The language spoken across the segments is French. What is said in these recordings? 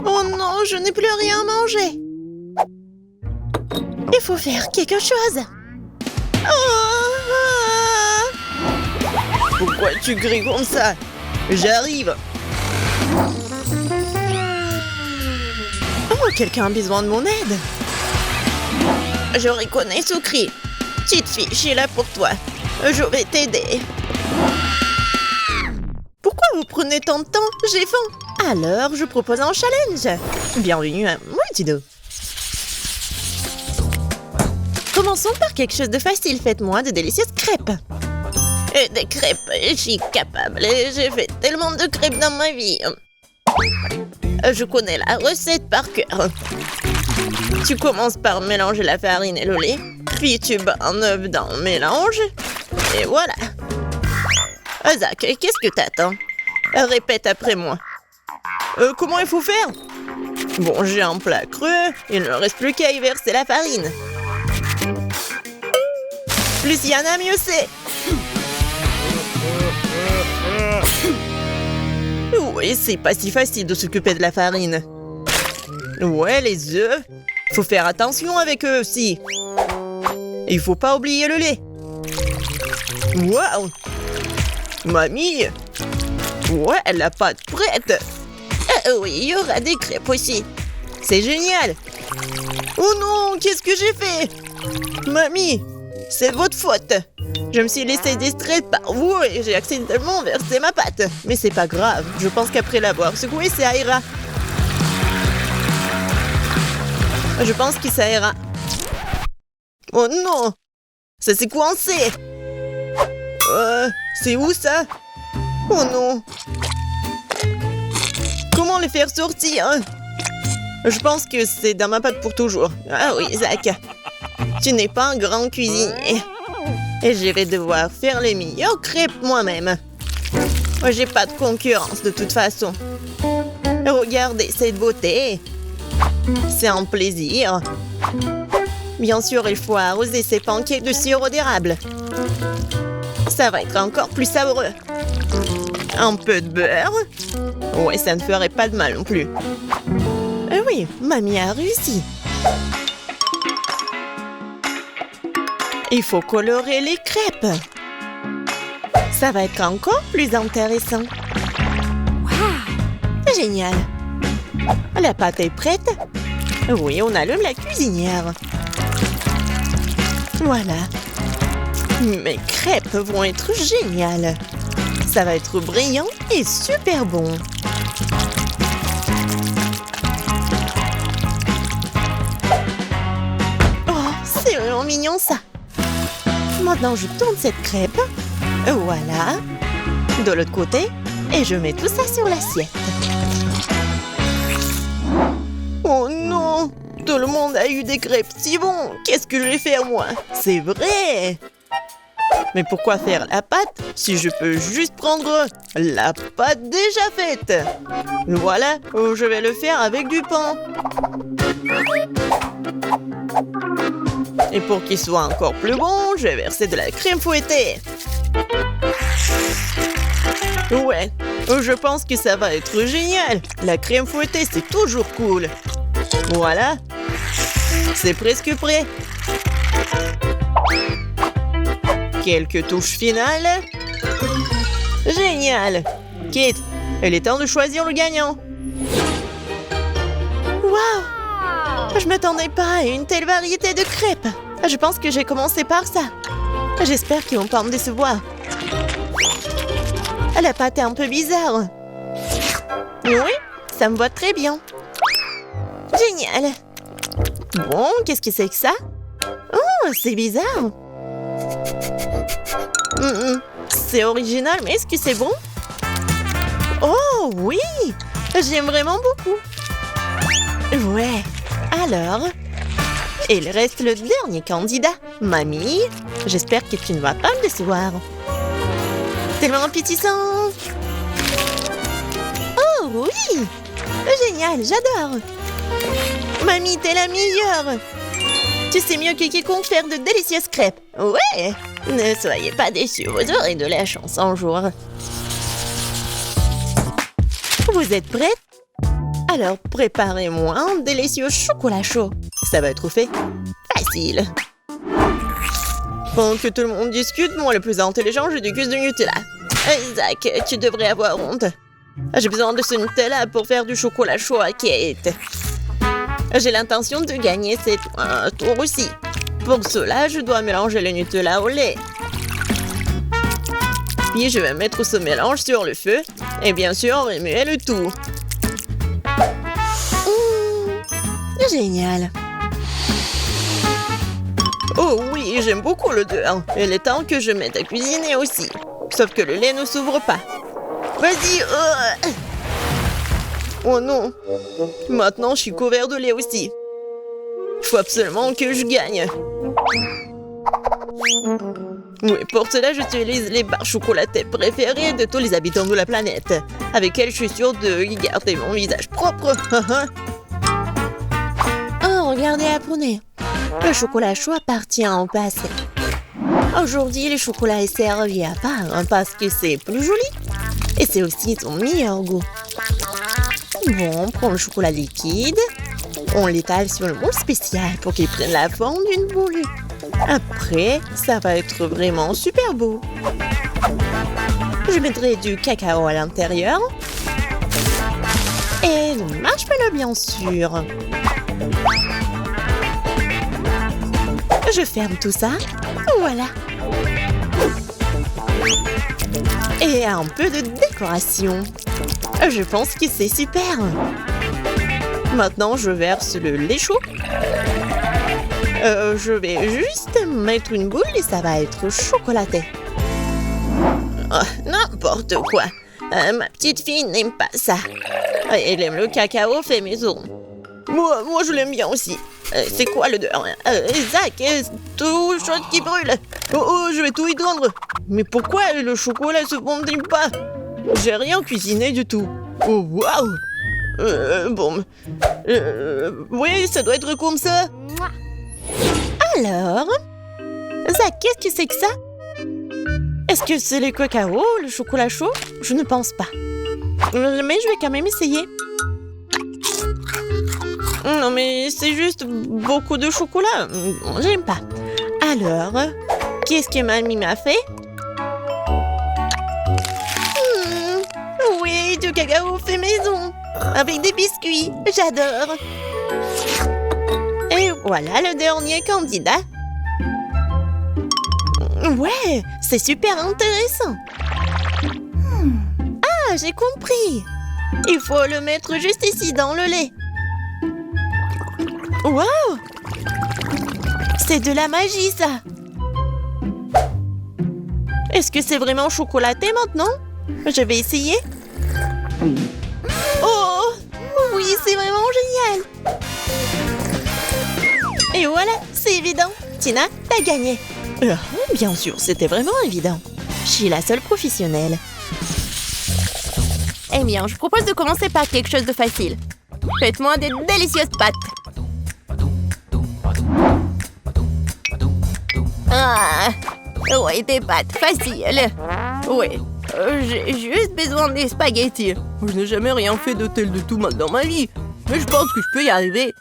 Oh non, je n'ai plus rien à manger. Il faut faire quelque chose. Ah! Pourquoi tu cries comme ça? J'arrive. Oh, quelqu'un a besoin de mon aide. Je reconnais ce cri. Petite fille, je suis là pour toi. Je vais t'aider. Pourquoi vous prenez tant de temps? J'ai faim. Alors, je propose un challenge. Bienvenue à Multido. Commençons par quelque chose de facile. Faites-moi de délicieuses crêpes. Et des crêpes, je suis capable. J'ai fait tellement de crêpes dans ma vie. Je connais la recette par cœur. Tu commences par mélanger la farine et le lait. Puis tu bats un œuf dans le mélange. Et voilà. Zach, qu'est-ce que t'attends? Répète après moi. Comment il faut faire? Bon, j'ai un plat creux. Il ne reste plus qu'à y verser la farine. Plus il y en a, mieux c'est. Oui, c'est pas si facile de s'occuper de la farine. Ouais, les œufs. Faut faire attention avec eux aussi. Et il faut pas oublier le lait. Waouh! Mamie! Ouais, la pâte prête! Oui, il y aura des crêpes aussi. C'est génial! Oh non, qu'est-ce que j'ai fait? Mamie, c'est de votre faute. Je me suis laissée distraite par vous et j'ai accidentellement versé ma pâte. Mais c'est pas grave, je pense qu'après l'avoir secouée, ça ira. Je pense que ça ira. Oh non! Ça s'est coincé! C'est où ça? Oh non! Comment les faire sortir? Je pense que c'est dans ma pâte pour toujours. Ah oui, Zach. Tu n'es pas un grand cuisinier. Et je vais devoir faire les meilleures crêpes moi-même. J'ai pas de concurrence de toute façon. Regardez cette beauté. C'est un plaisir. Bien sûr, il faut arroser ces pancakes de sirop d'érable. Ça va être encore plus savoureux. Un peu de beurre. Ouais, ça ne ferait pas de mal non plus. Oui, mamie a réussi. Il faut colorer les crêpes. Ça va être encore plus intéressant. Wow! Génial. La pâte est prête? Oui, on allume la cuisinière. Voilà. Mes crêpes vont être géniales. Ça va être brillant et super bon. Oh, c'est vraiment mignon ça. Maintenant, je tourne cette crêpe. Voilà. De l'autre côté. Et je mets tout ça sur l'assiette. Oh non! Tout le monde a eu des crêpes si bons. Qu'est-ce que je vais faire moi? C'est vrai! Mais pourquoi faire la pâte si je peux juste prendre la pâte déjà faite? Voilà, je vais le faire avec du pain. Et pour qu'il soit encore plus bon, je vais verser de la crème fouettée. Ouais, je pense que ça va être génial. La crème fouettée, c'est toujours cool. Voilà. C'est presque prêt. Quelques touches finales. Génial. Kate, il est temps de choisir le gagnant. Waouh! Je m'attendais pas à une telle variété de crêpes. Je pense que j'ai commencé par ça. J'espère qu'ils vont pas me décevoir. La pâte est un peu bizarre. Oui, ça me va très bien. Génial. Bon, qu'est-ce que c'est que ça? Oh, c'est bizarre. C'est original, mais est-ce que c'est bon? Oh, oui! J'aime vraiment beaucoup. Ouais. Alors, il reste le dernier candidat. Mamie, j'espère que tu ne vas pas me décevoir. Tellement appétissant. Oh, oui! Génial, j'adore. Mamie, t'es la meilleure. Tu sais mieux que quiconque faire de délicieuses crêpes. Ouais! Ne soyez pas déçus, vous aurez de la chance un jour. Vous êtes prêtes? Alors, préparez-moi un délicieux chocolat chaud. Ça va être fait facile. Pendant que tout le monde discute, moi, le plus intelligent, je déguste du Nutella. Isaac, tu devrais avoir honte. J'ai besoin de ce Nutella pour faire du chocolat chaud à Kate. J'ai l'intention de gagner un tour aussi. Pour cela, je dois mélanger le Nutella au lait. Puis je vais mettre ce mélange sur le feu et bien sûr remuer le tout. Génial. Oh oui, j'aime beaucoup l'odeur. Il est temps que je mette à cuisiner aussi. Sauf que le lait ne s'ouvre pas. Vas-y. Oh non. Maintenant, je suis couvert de lait aussi. Il faut absolument que je gagne. Oui, pour cela, j'utilise les barres chocolatées préférées de tous les habitants de la planète, avec elles je suis sûre de garder mon visage propre. Oh, regardez, apprenez. Le chocolat chaud appartient au passé. Aujourd'hui, le chocolat est servi à part parce que c'est plus joli et c'est aussi son meilleur goût. Bon, on prend le chocolat liquide, on l'étale sur le moule spécial pour qu'il prenne la forme d'une boule. Après, ça va être vraiment super beau. Je mettrai du cacao à l'intérieur. Et le marshmallow, bien sûr. Je ferme tout ça. Voilà. Et un peu de décoration. Je pense que c'est super. Maintenant, je verse le lait chaud. Je vais juste mettre une boule et ça va être chocolaté. Oh, n'importe quoi. Ma petite fille n'aime pas ça. Elle aime le cacao fait maison. Moi je l'aime bien aussi. C'est quoi l'odeur? Zach, tout chose qui brûle. Oh, je vais tout étendre. Mais pourquoi le chocolat se fondit pas? J'ai rien cuisiné du tout. Oh, waouh! Bon. Oui, ça doit être comme ça. Alors, Zach, qu'est-ce que c'est que ça? Est-ce que c'est le cacao, le chocolat chaud? Je ne pense pas. Mais je vais quand même essayer. Non, mais c'est juste beaucoup de chocolat. J'aime pas. Alors, qu'est-ce que mamie m'a fait? Oui, du cacao fait maison. Avec des biscuits. J'adore. Et voilà le dernier candidat. Ouais, c'est super intéressant. Ah, j'ai compris. Il faut le mettre juste ici dans le lait. Wow! C'est de la magie, ça. Est-ce que c'est vraiment chocolaté maintenant? Je vais essayer. Oh! Oui, c'est vraiment génial. Et voilà, c'est évident. Tina, t'as gagné. Bien sûr, c'était vraiment évident. Je suis la seule professionnelle. Eh bien, je propose de commencer par quelque chose de facile. Faites-moi des délicieuses pâtes. Ah, ouais, des pâtes faciles. Ouais, j'ai juste besoin des spaghettis. Je n'ai jamais rien fait de tel de tout mal dans ma vie. Mais je pense que je peux y arriver.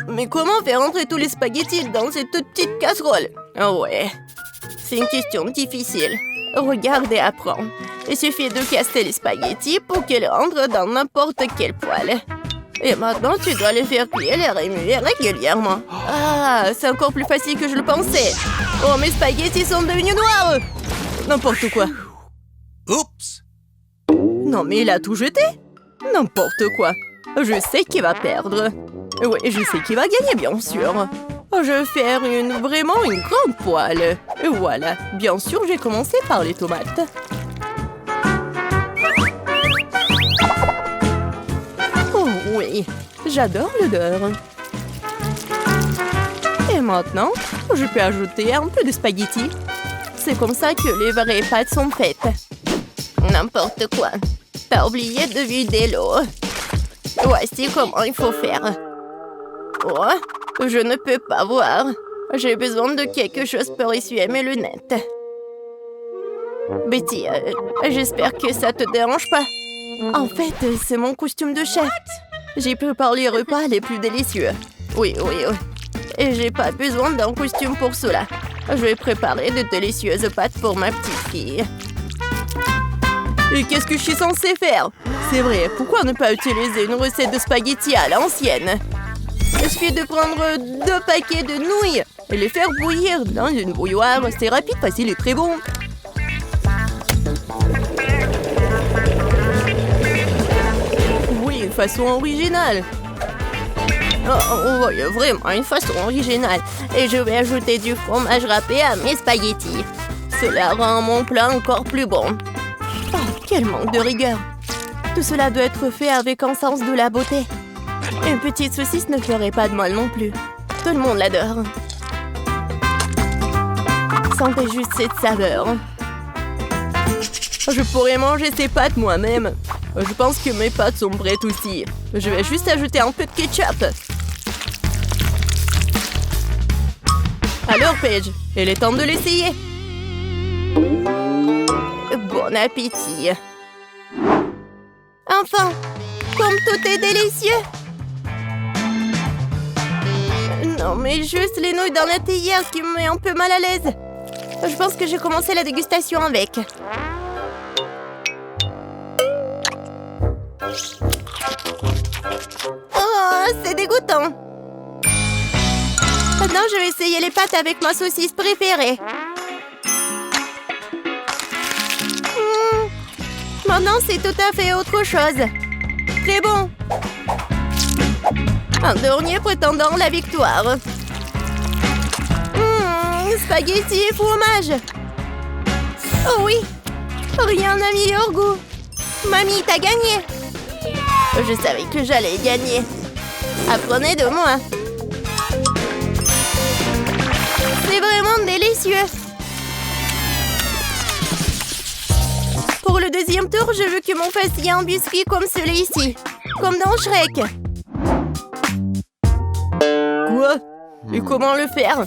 Mais comment faire entrer tous les spaghettis dans cette petite casserole? Ouais, c'est une question difficile. Regarde et apprends. Il suffit de casser les spaghettis pour qu'ils entrent dans n'importe quel poêle. Et maintenant, tu dois les faire cuire et les remuer régulièrement. Ah, c'est encore plus facile que je le pensais. Oh, mes spaghettis sont devenus noirs. N'importe quoi. Oups! Non, mais il a tout jeté. N'importe quoi. Je sais qui va perdre. Oui, je sais qui va gagner, bien sûr. Je vais faire vraiment une grande poêle. Et voilà. Bien sûr, j'ai commencé par les tomates. Oh oui, j'adore l'odeur. Et maintenant, je peux ajouter un peu de spaghettis. C'est comme ça que les vraies pâtes sont faites. N'importe quoi. T'as oublié de vider l'eau. Voici comment il faut faire. Oh, je ne peux pas voir. J'ai besoin de quelque chose pour essuyer mes lunettes. Betty, j'espère que ça te dérange pas. En fait, c'est mon costume de chef. J'ai préparé les repas les plus délicieux. Oui. Et j'ai pas besoin d'un costume pour cela. Je vais préparer de délicieuses pâtes pour ma petite fille. Et qu'est-ce que je suis censée faire? C'est vrai, pourquoi ne pas utiliser une recette de spaghettis à l'ancienne? Il suffit de prendre 2 paquets de nouilles et les faire bouillir dans une bouilloire. C'est rapide, facile et très bon. Oui, une façon originale. Oh, oui, vraiment une façon originale. Et je vais ajouter du fromage râpé à mes spaghettis. Cela rend mon plat encore plus bon. Oh, quel manque de rigueur. Tout cela doit être fait avec un sens de la beauté. Une petite saucisse ne ferait pas de mal non plus. Tout le monde l'adore. Sentez juste cette saveur. Je pourrais manger ces pâtes moi-même. Je pense que mes pâtes sont prêtes aussi. Je vais juste ajouter un peu de ketchup. Alors, Paige, il est temps de l'essayer. Bon appétit. Enfin, comme tout est délicieux. Non, mais juste les nouilles d'un latte hier qui me met un peu mal à l'aise. Je pense que j'ai commencé la dégustation avec. Oh, c'est dégoûtant. Maintenant, je vais essayer les pâtes avec ma saucisse préférée. Maintenant, c'est tout à fait autre chose. Très bon. Un dernier prétendant la victoire. Spaghetti et fromage. Oh oui, rien n'a meilleur goût. Mamie, t'as gagné. Je savais que j'allais gagner. Apprenez de moi. C'est vraiment délicieux. Pour le deuxième tour, je veux que mon fassiez un biscuit comme celui-ci. Comme dans Shrek. Quoi? Et comment le faire?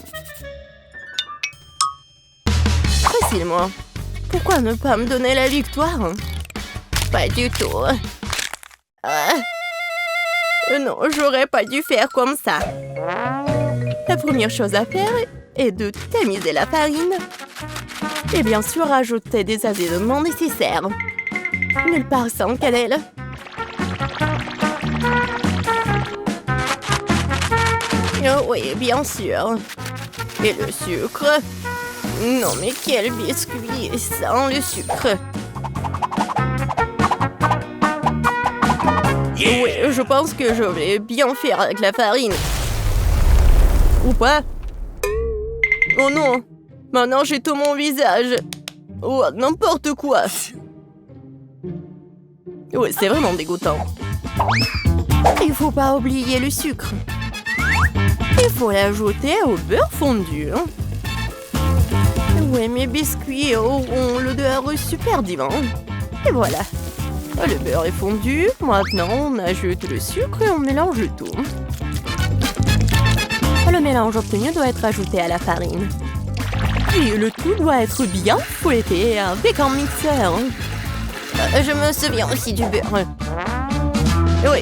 Facilement. Pourquoi ne pas me donner la victoire? Pas du tout. Non, j'aurais pas dû faire comme ça. La première chose à faire est de tamiser la farine. Et bien sûr, ajouter des assaisonnements nécessaires. Nulle part sans cannelle. Oh oui, bien sûr. Et le sucre. Non, mais quel biscuit sans le sucre. Yeah. Oui, je pense que je vais bien faire avec la farine. Ou pas? Oh non! Maintenant, j'ai tout mon visage. Oh, n'importe quoi. Ouais, c'est vraiment dégoûtant. Il faut pas oublier le sucre. Il faut l'ajouter au beurre fondu. Ouais, mes biscuits auront l'odeur super divin. Et voilà. Le beurre est fondu. Maintenant, on ajoute le sucre et on mélange tout. Le mélange obtenu doit être ajouté à la farine. Et le tout doit être bien fouetté avec un mixeur. Je me souviens aussi du beurre. Oui,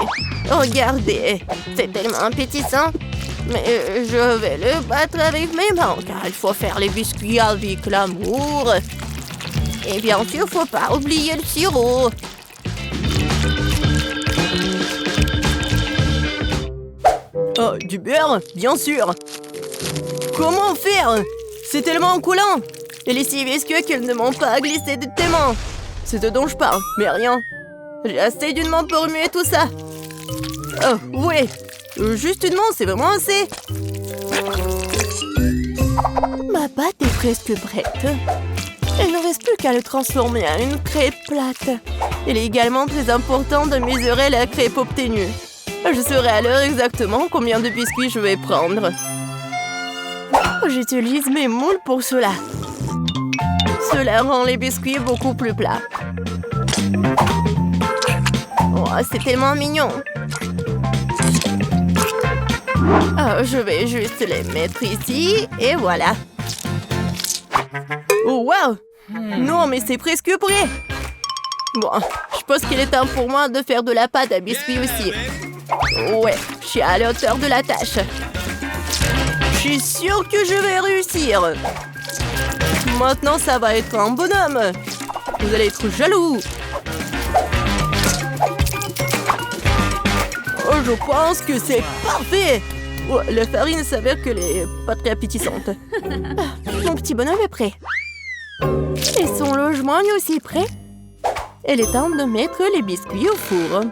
regardez. C'est tellement appétissant. Mais je vais le battre avec mes mains, car il faut faire les biscuits avec l'amour. Et bien sûr, faut pas oublier le sirop. Oh, du beurre, bien sûr. Comment faire? C'est tellement coulant. Et les six biscuits qu'ils ne m'ont pas glissé de tes mains. C'est ce dont je parle, mais rien. J'ai assez d'une main pour remuer tout ça. Oh, ouais. Juste une main, c'est vraiment assez. Ma pâte est presque prête. Il ne reste plus qu'à le transformer en une crêpe plate. Il est également très important de mesurer la crêpe obtenue. Je saurai à l'heure exactement combien de biscuits je vais prendre. J'utilise mes moules pour cela. Cela rend les biscuits beaucoup plus plats. Oh, c'est tellement mignon. Je vais juste les mettre ici, et voilà. Oh, wow! Non, mais c'est presque prêt. Bon, je pense qu'il est temps pour moi de faire de la pâte à biscuits aussi. Ouais, je suis à la hauteur de la tâche. Je suis sûre que je vais réussir. Maintenant, ça va être un bonhomme. Vous allez être jaloux. Oh, je pense que c'est parfait. Oh, la farine s'avère qu'elle est pas très appétissante. Ah, mon petit bonhomme est prêt. Et son logement est aussi prêt. Il est temps de mettre les biscuits au four.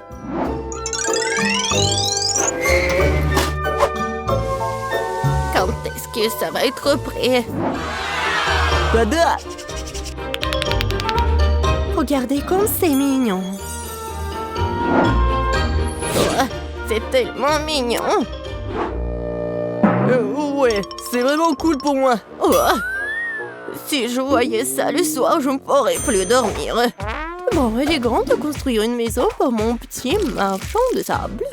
Quand est-ce que ça va être prêt? Tada! Regardez comme c'est mignon. Oh, c'est tellement mignon. Ouais, c'est vraiment cool pour moi. Oh, si je voyais ça le soir, je ne pourrais plus dormir. Bon, il est grand de construire une maison pour mon petit marchand de sable.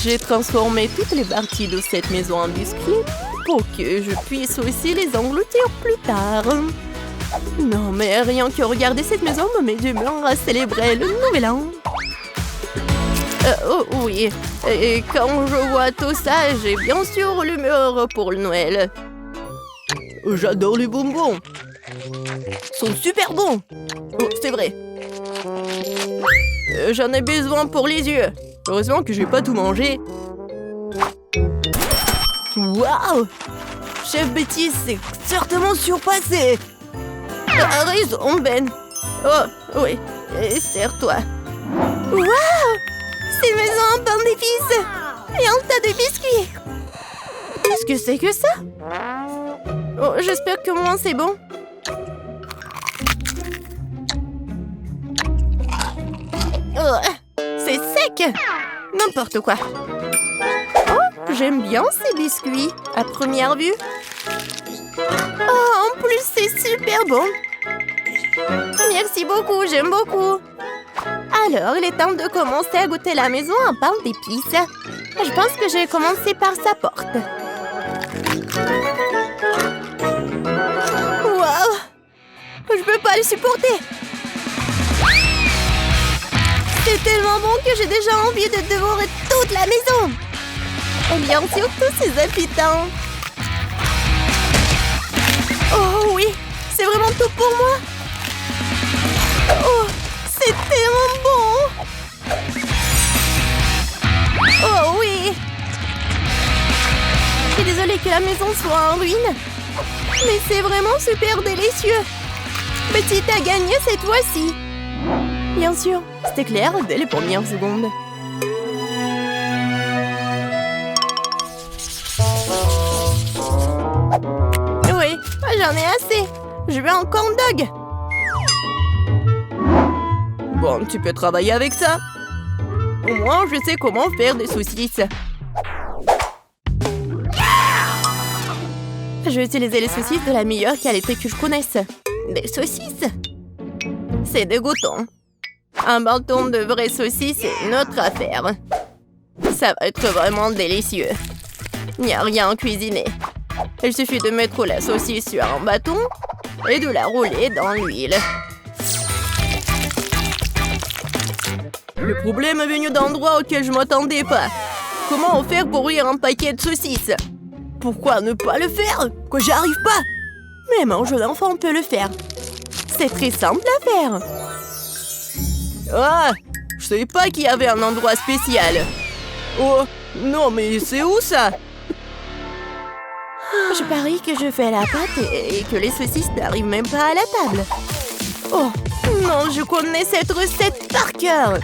J'ai transformé toutes les parties de cette maison en biscuits pour que je puisse aussi les engloutir plus tard. Non, mais rien que regarder cette maison me met d'humeur à célébrer le nouvel an. Oh oui, et quand je vois tout ça, j'ai bien sûr l'humeur pour le Noël. J'adore les bonbons. Ils sont super bons. Oh, c'est vrai. J'en ai besoin pour les yeux. Heureusement que je vais pas tout manger. Waouh! Chef Betty s'est certainement surpassé. T'as raison, Ben. Oh, oui. Serre-toi. Waouh! C'est une maison en pain d'épices. Et un tas de biscuits. Qu'est-ce que c'est que ça? Oh, j'espère que moi c'est bon. Oh, c'est sec. N'importe quoi. Oh, j'aime bien ces biscuits, à première vue. Oh, en plus, c'est super bon. Merci beaucoup, j'aime beaucoup. Alors, il est temps de commencer à goûter la maison en pain d'épices. Je pense que je vais commencer par sa porte. Waouh! Je peux pas le supporter. C'est tellement bon que j'ai déjà envie de dévorer toute la maison. Et bien sûr, tous ces habitants. Oh oui, c'est vraiment tout pour moi. Oh, c'est tellement bon. Oh oui. Je suis désolée que la maison soit en ruine. Mais c'est vraiment super délicieux. Betty a gagné cette fois-ci. Bien sûr, c'était clair dès les premières secondes. Oui, j'en ai assez. Je veux un corn dog. Bon, tu peux travailler avec ça. Au moins, je sais comment faire des saucisses. Je vais utiliser les saucisses de la meilleure qualité que je connaisse. Des saucisses? C'est dégoûtant. Un bâton de vraies saucisses est une autre affaire. Ça va être vraiment délicieux. Il n'y a rien à cuisiner. Il suffit de mettre la saucisse sur un bâton et de la rouler dans l'huile. Le problème est venu d'endroits auxquels je ne m'attendais pas. Comment faire pour ouvrir un paquet de saucisses? Pourquoi ne pas le faire? Que j'y arrive pas? Même un jeu d'enfant peut le faire. C'est très simple à faire. Ah, je savais pas qu'il y avait un endroit spécial. Oh, non mais c'est où ça? Je parie que je fais la pâte et que les saucisses n'arrivent même pas à la table. Oh, non, je connais cette recette par cœur.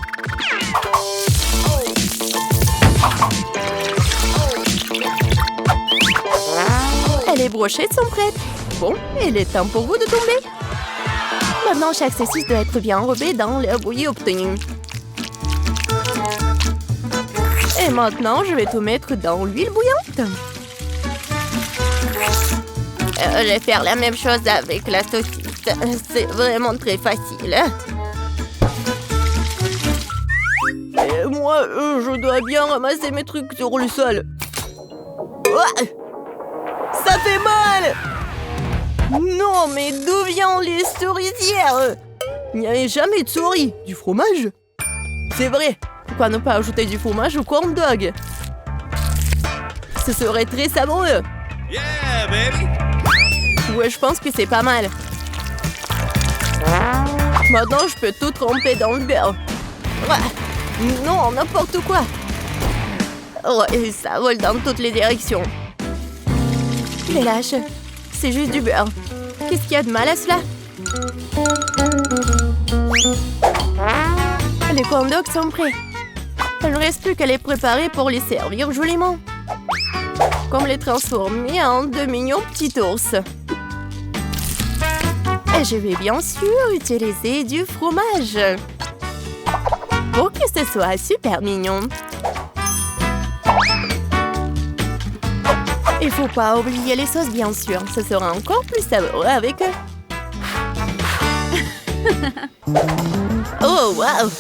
Les brochettes sont prêtes. Bon, il est temps pour vous de tomber. Maintenant, chaque saucisse doit être bien enrobée dans l'air bouilli obtenu. Et maintenant, je vais tout mettre dans l'huile bouillante. Je vais faire la même chose avec la saucisse. C'est vraiment très facile. Et moi, je dois bien ramasser mes trucs sur le sol. Oh, ça fait mal! Non, mais d'où viennent les souricières? Il n'y avait jamais de souris. Du fromage? C'est vrai, Pourquoi ne pas ajouter du fromage au corn dog? Ce serait très savoureux. Yeah, baby! Ouais, je pense que c'est pas mal. Maintenant, je peux tout tremper dans le beurre. Ouais. Non, n'importe quoi. Oh, et ça vole dans toutes les directions. Les lâches, c'est juste du beurre. Qu'est-ce qu'il y a de mal à cela? Les corn dogs sont prêts. Il ne reste plus qu'à les préparer pour les servir joliment. Comme les transformer en de mignons petits ours. Et je vais bien sûr utiliser du fromage. Pour que ce soit super mignon. Il faut pas oublier les sauces, bien sûr. Ce sera encore plus savoureux avec eux. Oh, wow!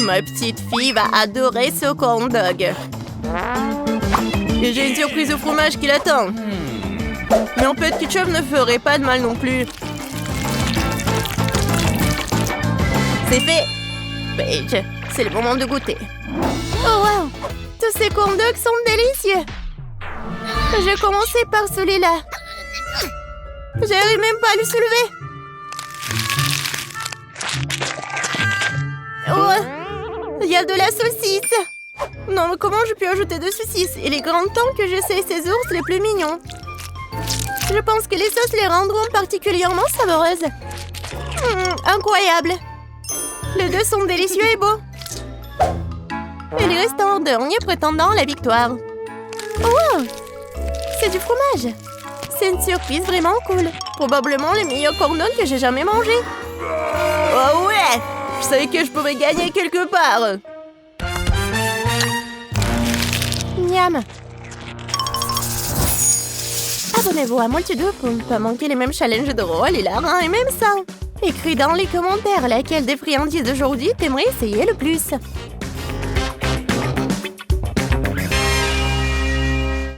Ma petite fille va adorer ce corn dog. Et j'ai une surprise au fromage qui l'attend. Mais un peu de ketchup ne ferait pas de mal non plus. C'est fait! Paige, c'est le moment de goûter. Oh, wow! Tous ces corn dogs sont délicieux! Je vais commencer par celui-là. J'arrive même pas à le soulever. Oh, il y a de la saucisse. Non, mais comment je peux ajouter de saucisses? Il est grand temps que j'essaie ces ours les plus mignons. Je pense que les sauces les rendront particulièrement savoureuses. Incroyable. Les deux sont délicieux et beaux. Il reste un dernier prétendant à la victoire. Oh, c'est du fromage. C'est une surprise vraiment cool. Probablement le meilleur corn dog que j'ai jamais mangé. Oh ouais! Je savais que je pouvais gagner quelque part. Miam. Abonnez-vous à Multidou pour ne pas manquer les mêmes challenges drôles, hilarants et même ça. Écris dans les commentaires laquelle des friandises d'aujourd'hui t'aimerais essayer le plus.